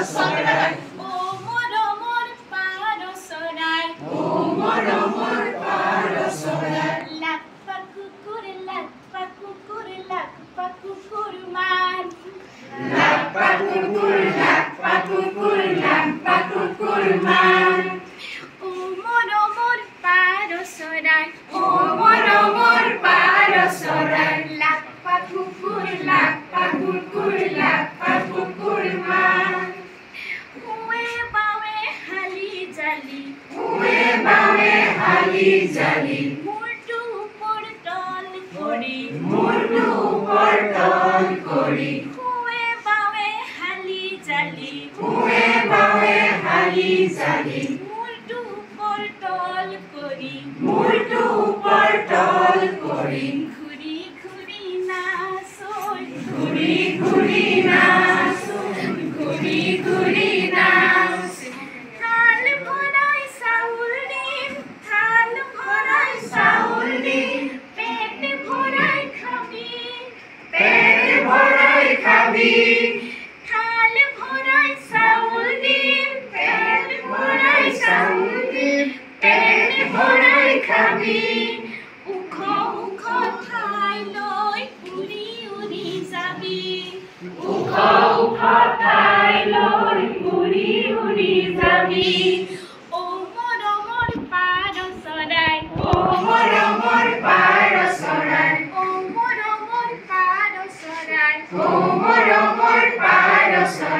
চৰাই ও মৰমৰ পাৰ চৰাই ও মৰমৰ পাৰ চৰাই লাখ পাখ কুকুৰ লাখ পাখ কুকুৰ লাখ পাখ কুকুৰ মান লাখ পাখ কুকুৰ লাখ পাখ কুকুৰ লাখ পাখ কুকুৰ মান ও মৰমৰ পাৰ চৰাই ও মৰমৰ পাৰ চৰাই লাখ পাখ কুকুৰ লাখ পাখ কুকুৰ লাখ পাখ কুকুৰ মান উৱে বাৱে হালি জালি উৱে বাৱে হালি জালি মূৰটো ওপৰ তল কৰি মূৰটো ওপৰ তল কৰি উৱে বাৱে হালি জালি উৱে বাৱে হালি জালি মূৰটো ওপৰ তল কৰি মূৰটো ওপৰ তল কৰি ঘূৰি ঘূৰি নাচৈ ঘূৰি ঘূৰি নাচ ঘূৰি ঘূৰি নাচ থাল ভৰাই চাউল দিম থাল ভৰাই চাউল দিম পেট ভৰাই খাবি পেট ভৰাই খাবি থাল ভৰাই চাউল দিম পেট ভৰাই চাউল দিম পেট ভৰাই খাবি ওখ ওখ ঠাই লৈ উৰি উৰি যাবি ওখ ওখ ঠাইলৈ উৰি উৰি যাবি ও মৰমৰ পাৰ চৰাই ও মৰমৰ পাৰ চৰাই ও মৰমৰ পাৰ চৰাই ও মৰমৰ পাৰ চৰাই